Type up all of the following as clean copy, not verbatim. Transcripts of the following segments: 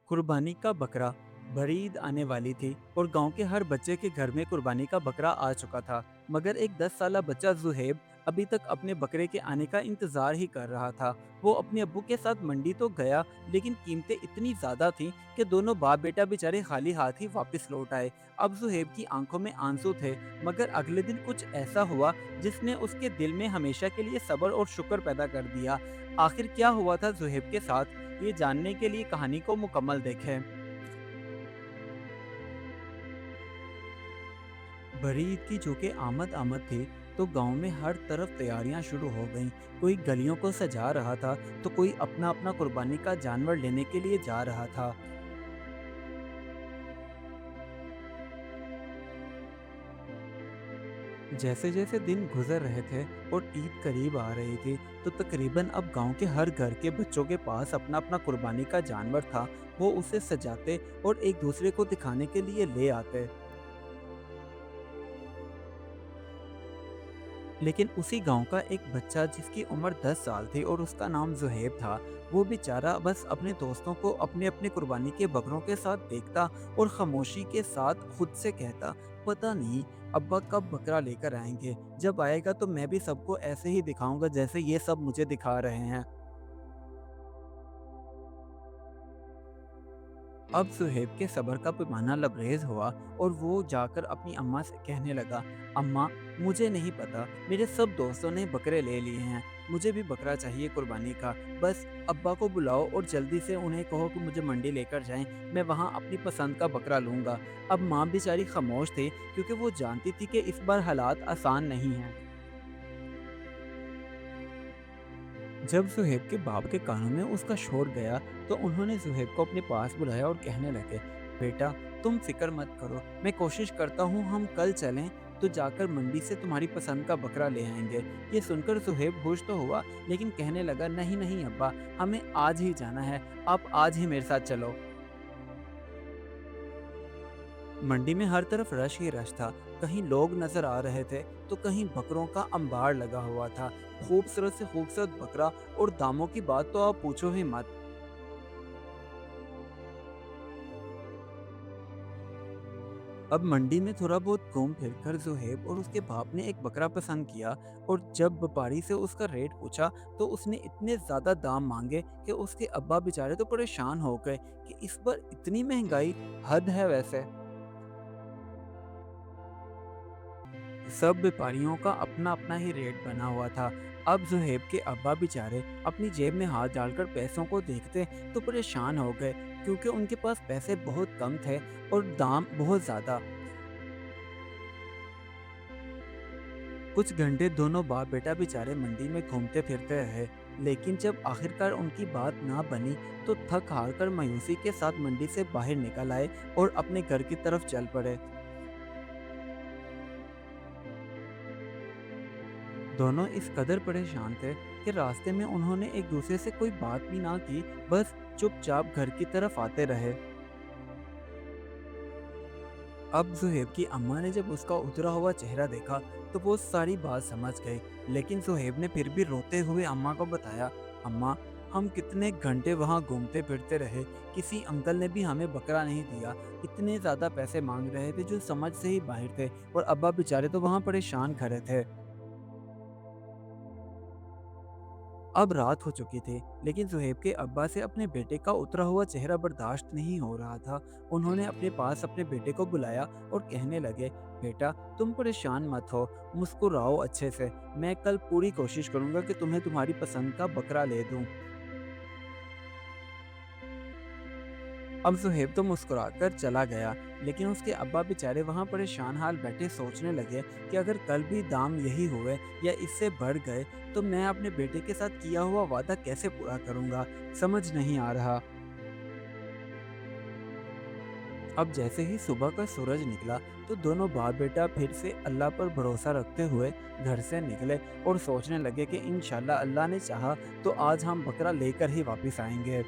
कुर्बानी का बकरा। बड़ी ईद आने वाली थी और गांव के हर बच्चे के घर में कुर्बानी का बकरा आ चुका था। मगर एक 10 साला बच्चा जुहेब अभी तक अपने बकरे के आने का इंतजार ही कर रहा था। वो अपने अब्बू के साथ मंडी तो गया, लेकिन कीमतें इतनी ज्यादा थीं कि दोनों बाप बेटा बेचारे खाली हाथ ही वापस लौट आए। अब जुहेब की आंखों में आंसू थे, मगर अगले दिन कुछ ऐसा हुआ जिसने उसके दिल में हमेशा के लिए सब्र और शुक्र पैदा कर दिया। आखिर क्या हुआ था जुहेब के साथ, ये जानने के लिए कहानी को मुकम्मल देखें। बड़ी ईद की जो कि आमद आमद थी, तो गांव में हर तरफ तैयारियां शुरू हो गईं। कोई गलियों को सजा रहा था, तो कोई अपना अपना कुर्बानी का जानवर लेने के लिए जा रहा था। जैसे जैसे दिन गुजर रहे थे और ईद करीब आ रही थी, तो तकरीबन अब गांव के हर घर के बच्चों के पास अपना अपना कुर्बानी का जानवर था। वो उसे सजाते और एक दूसरे को दिखाने के लिए ले आते। लेकिन उसी गांव का एक बच्चा जिसकी उम्र 10 साल थी और उसका नाम जुहेब था, वो बेचारा बस अपने दोस्तों को अपने अपने कुर्बानी के बकरों के साथ देखता और खामोशी के साथ खुद से कहता, पता नहीं अब्बा कब बकरा लेकर आएंगे। जब आएगा तो मैं भी सबको ऐसे ही दिखाऊंगा जैसे ये सब मुझे दिखा रहे हैं। अब सुहेब के सब्र का पैमाना लबरेज हुआ और वो जाकर अपनी अम्मा से कहने लगा, अम्मा, मुझे नहीं पता, मेरे सब दोस्तों ने बकरे ले लिए हैं। मुझे भी बकरा चाहिए कुर्बानी का। बस अब्बा को बुलाओ और जल्दी से उन्हें कहो कि मुझे मंडी लेकर जाएं। मैं वहां अपनी पसंद का बकरा लूंगा। अब माँ बेचारी खामोश थी, क्योंकि वो जानती थी कि इस बार हालात आसान नहीं हैं। जब सुहेब के बाप के कानों में उसका शोर गया, तो उन्होंने सुहेब को अपने पास बुलाया और कहने लगे, बेटा, तुम फिक्र मत करो, मैं कोशिश करता हूँ हम कल चलें तो जाकर मंडी से तुम्हारी पसंद का बकरा ले आएंगे। ये सुनकर सुहेब खुश तो हुआ, लेकिन कहने लगा, नहीं नहीं अब्बा, हमें आज ही जाना है। आप आज ही मेरे साथ चलो। मंडी में हर तरफ रश ही रश था। कहीं लोग नजर आ रहे थे, तो कहीं बकरों का अंबार लगा हुआ था। खूबसूरत से खूबसूरत बकरा, और दामों की बात तो आप पूछो ही मत। अब मंडी में थोड़ा बहुत घूम फिर कर जुहेब और उसके बाप ने एक बकरा पसंद किया। और जब व्यापारी से उसका रेट पूछा, तो उसने इतने ज्यादा दाम मांगे कि उसके अब्बा बेचारे तो परेशान हो गए कि इस बार इतनी महंगाई, हद है वैसे। सब व्यापारियों का अपना अपना ही रेट बना हुआ था। अब जुहेब के अब्बा बेचारे अपनी जेब में हाथ डालकर पैसों को देखते तो परेशान हो गए, क्योंकि उनके पास पैसे बहुत कम थे और दाम बहुत ज्यादा। कुछ घंटे दोनों बाप बेटा बेचारे मंडी में घूमते फिरते रहे, लेकिन जब आखिरकार उनकी बात ना बनी, तो थक हार कर मायूसी के साथ मंडी से बाहर निकल आए और अपने घर की तरफ चल पड़े। दोनों इस कदर परेशान थे कि रास्ते में उन्होंने एक दूसरे से कोई बात भी ना की, बस चुपचाप घर की तरफ आते रहे। अब जुहेब की अम्मा ने जब उसका उतरा हुआ चेहरा देखा, तो वो सारी बात समझ गई। लेकिन जुहेब ने फिर भी रोते हुए अम्मा को बताया, अम्मा, हम कितने घंटे वहाँ घूमते फिरते रहे, किसी अंकल ने भी हमें बकरा नहीं दिया। इतने ज़्यादा पैसे मांग रहे थे जो समझ से ही बाहर थे, और अब्बा बेचारे तो वहाँ परेशान खड़े थे। अब रात हो चुकी थी, लेकिन सुहेब के अब्बा से अपने बेटे का उतरा हुआ चेहरा बर्दाश्त नहीं हो रहा था। उन्होंने अपने पास अपने बेटे को बुलाया और कहने लगे, बेटा, तुम परेशान मत हो, मुस्कुराओ अच्छे से। मैं कल पूरी कोशिश करूंगा कि तुम्हें तुम्हारी पसंद का बकरा ले दूं। अब सुहेब तो मुस्कुराकर चला गया, लेकिन उसके अब्बा बेचारे वहाँ परेशान हाल बैठे सोचने लगे कि अगर कल भी दाम यही हुए या इससे बढ़ गए, तो मैं अपने बेटे के साथ किया हुआ वादा कैसे पूरा करूँगा, समझ नहीं आ रहा। अब जैसे ही सुबह का सूरज निकला, तो दोनों बाप बेटा फिर से अल्लाह पर भरोसा रखते हुए घर से निकले और सोचने लगे कि इंशाल्लाह अल्लाह ने चाहा तो आज हम बकरा लेकर ही वापस आएंगे।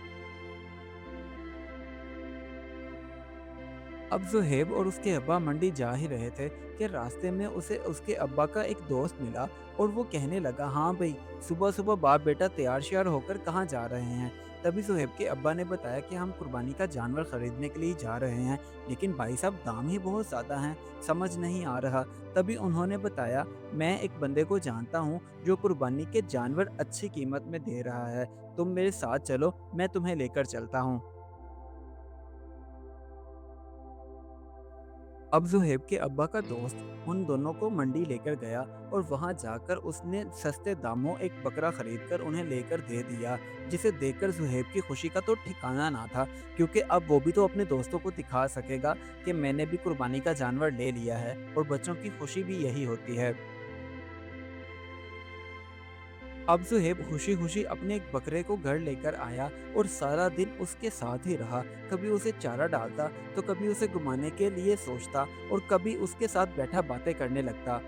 अब ज़ुहैब और उसके अब्बा मंडी जा ही रहे थे कि रास्ते में उसे उसके अब्बा का एक दोस्त मिला। और वो कहने लगा, हाँ भाई, सुबह सुबह बाप बेटा तैयार श्यार होकर कहाँ जा रहे हैं। तभी सुहेब के अब्बा ने बताया कि हम कुर्बानी का जानवर खरीदने के लिए जा रहे हैं, लेकिन भाई साहब दाम ही बहुत ज़्यादा हैं, समझ नहीं आ रहा। तभी उन्होंने बताया, मैं एक बंदे को जानता हूँ जो कुर्बानी के जानवर अच्छी कीमत में दे रहा है, तुम मेरे साथ चलो, मैं तुम्हें लेकर चलता हूँ। अब ज़ुहैब के अब्बा का दोस्त उन दोनों को मंडी लेकर गया और वहां जाकर उसने सस्ते दामों एक बकरा खरीदकर उन्हें लेकर दे दिया, जिसे देखकर ज़ुहैब की खुशी का तो ठिकाना ना था, क्योंकि अब वो भी तो अपने दोस्तों को दिखा सकेगा कि मैंने भी कुर्बानी का जानवर ले लिया है, और बच्चों की खुशी भी यही होती है। अब ज़ुहैब खुशी-खुशी अपने एक बकरे को घर लेकर आया और सारा दिन उसके साथ ही रहा। कभी उसे चारा डालता, तो कभी उसे घुमाने के लिए सोचता और कभी उसके साथ बैठा बातें करने लगता।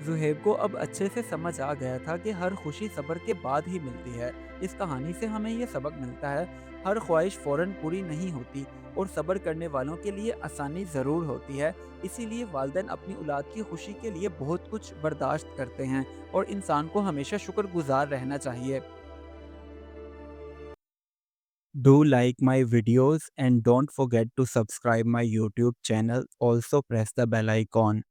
ज़ुहैब को अब अच्छे से समझ आ गया था कि हर खुशी सब्र के बाद ही मिलती है। इस कहानी से हमें ये सबक मिलता है, हर ख्वाहिश फ़ौरन पूरी नहीं होती और सब्र करने वालों के लिए आसानी ज़रूर होती है। इसीलिए वालिदैन अपनी औलाद की खुशी के लिए बहुत कुछ बर्दाश्त करते हैं, और इंसान को हमेशा शुक्रगुज़ार रहना चाहिए। Do like my videos and don't forget to subscribe my YouTube channel. Also press the bell icon.